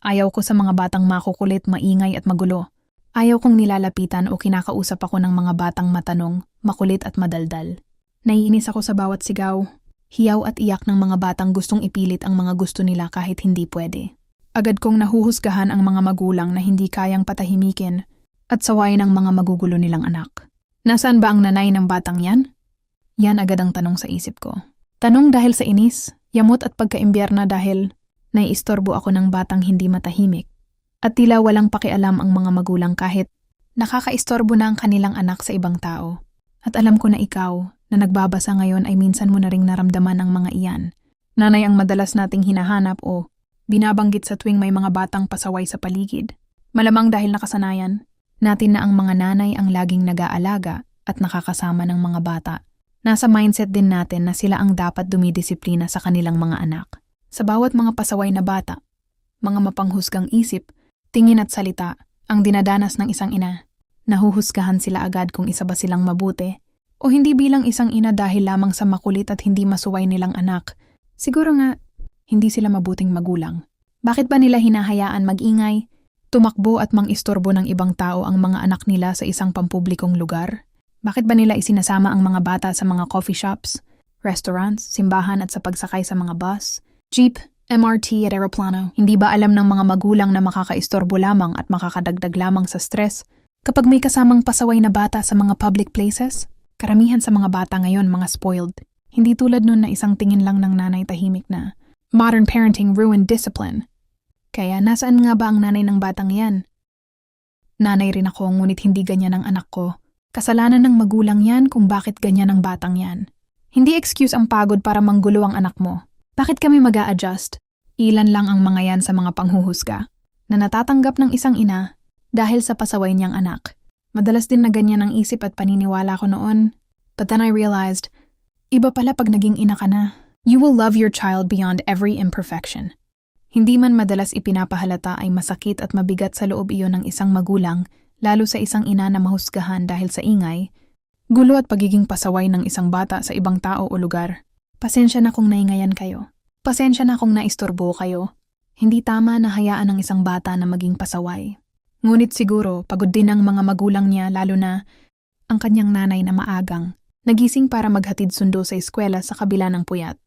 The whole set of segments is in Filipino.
Ayaw ko sa mga batang makukulit, maingay at magulo. Ayaw kong nilalapitan o kinakausap ako ng mga batang matanong, makulit at madaldal. Naiinis ako sa bawat sigaw, hiyaw at iyak ng mga batang gustong ipilit ang mga gusto nila kahit hindi pwede. Agad kong nahuhusgahan ang mga magulang na hindi kayang patahimikin at sawayin ang mga magugulo nilang anak. Nasaan ba ang nanay ng batang yan? Yan agad ang tanong sa isip ko. Tanong dahil sa inis, yamot at pagkaimbierna dahil naiistorbo ako ng batang hindi matahimik. At tila walang pakialam ang mga magulang kahit nakakaistorbo na ang kanilang anak sa ibang tao. At alam ko na ikaw, na nagbabasa ngayon ay minsan mo na ring naramdaman ang mga iyan. Nanay ang madalas nating hinahanap o binabanggit sa tuwing may mga batang pasaway sa paligid. Malamang dahil nakasanayan natin na ang mga nanay ang laging nag-aalaga at nakakasama ng mga bata. Nasa mindset din natin na sila ang dapat dumidisiplina sa kanilang mga anak. Sa bawat mga pasaway na bata, mga mapanghusgang isip, tingin at salita ang dinadanas ng isang ina. Nahuhusgahan sila agad kung isa ba silang mabuti o hindi bilang isang ina dahil lamang sa makulit at hindi masuway nilang anak. Siguro nga, hindi sila mabuting magulang. Bakit ba nila hinahayaan mag-ingay, tumakbo at mang-istorbo ng ibang tao ang mga anak nila sa isang pampublikong lugar? Bakit ba nila isinasama ang mga bata sa mga coffee shops, restaurants, simbahan at sa pagsakay sa mga bus, jeep, MRT at aeroplano? Hindi ba alam ng mga magulang na makakaistorbo lamang at makakadagdag lamang sa stress kapag may kasamang pasaway na bata sa mga public places? Karamihan sa mga bata ngayon mga spoiled. Hindi tulad nun na isang tingin lang ng nanay tahimik na. Modern parenting ruined discipline. Kaya nasaan nga ba ang nanay ng batang yan? Nanay rin ako ngunit hindi ganyan ang anak ko. Kasalanan ng magulang yan kung bakit ganyan ang batang yan. Hindi excuse ang pagod para manggulo ang anak mo. Bakit kami mag-a-adjust? Ilan lang ang mga yan sa mga panghuhusga na natatanggap ng isang ina dahil sa pasaway niyang anak. Madalas din na ganyan ang isip at paniniwala ko noon. But then I realized, iba pala pag naging ina ka na. You will love your child beyond every imperfection. Hindi man madalas ipinapahalata ay masakit at mabigat sa loob iyon ng isang magulang, lalo sa isang ina na mahusgahan dahil sa ingay, gulo at pagiging pasaway ng isang bata sa ibang tao o lugar. Pasensya na kung naingayan kayo. Pasensya na kung naistorbo kayo. Hindi tama na hayaan ng isang bata na maging pasaway. Ngunit siguro pagod din ang mga magulang niya lalo na ang kanyang nanay na maagang, nagising para maghatid sundo sa eskwela sa kabila ng puyat.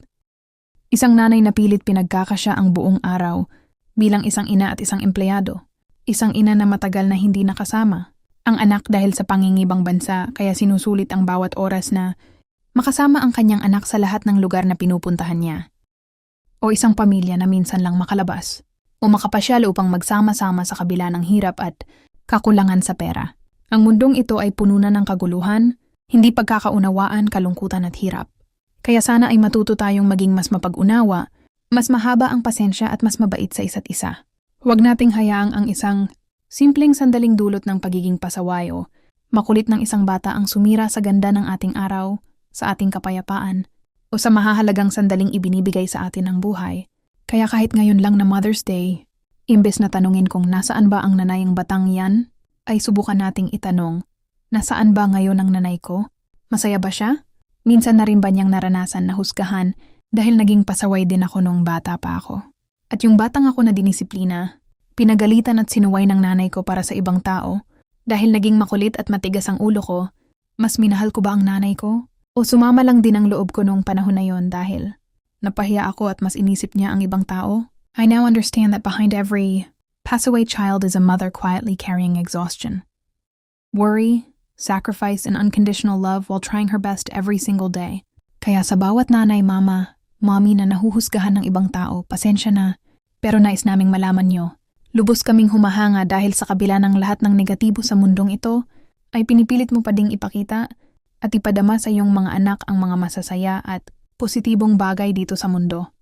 Isang nanay na pilit pinagkakasya ang buong araw bilang isang ina at isang empleyado. Isang ina na matagal na hindi nakasama. Ang anak dahil sa pangingibang bansa kaya sinusulit ang bawat oras na makasama ang kanyang anak sa lahat ng lugar na pinupuntahan niya. O isang pamilya na minsan lang makalabas o makapasyal upang magsama-sama sa kabila ng hirap at kakulangan sa pera. Ang mundong ito ay puno na ng kaguluhan, hindi pagkakaunawaan, kalungkutan at hirap. Kaya sana ay matuto tayong maging mas mapag-unawa, mas mahaba ang pasensya at mas mabait sa isa't isa. Huwag nating hayaang ang isang simpleng sandaling dulot ng pagiging pasaway o makulit ng isang bata ang sumira sa ganda ng ating araw, sa ating kapayapaan, o sa mahahalagang sandaling ibinibigay sa atin ng buhay. Kaya kahit ngayon lang na Mother's Day, imbes na tanungin kung nasaan ba ang nanay ng batang yan, ay subukan nating itanong, nasaan ba ngayon ang nanay ko? Masaya ba siya? Minsan na rin ba niyang naranasan na husgahan dahil naging pasaway din ako nung bata pa ako? At yung batang ako na dinisiplina, pinagalitan at sinuway ng nanay ko para sa ibang tao, dahil naging makulit at matigas ang ulo ko, mas minahal ko ba ang nanay ko? O sumama lang din ang loob ko nung panahon na yon dahil napahiya ako at mas inisip niya ang ibang tao? I now understand that behind every pass-away child is a mother quietly carrying exhaustion. Worry, sacrifice, and unconditional love while trying her best every single day. Kaya sa bawat nanay, mama, mommy na nahuhusgahan ng ibang tao, pasensya na. Pero nais naming malaman nyo, lubos kaming humahanga dahil sa kabila ng lahat ng negatibo sa mundong ito, ay pinipilit mo pa ding ipakita at ipadama sa iyong mga anak ang mga masasaya at positibong bagay dito sa mundo.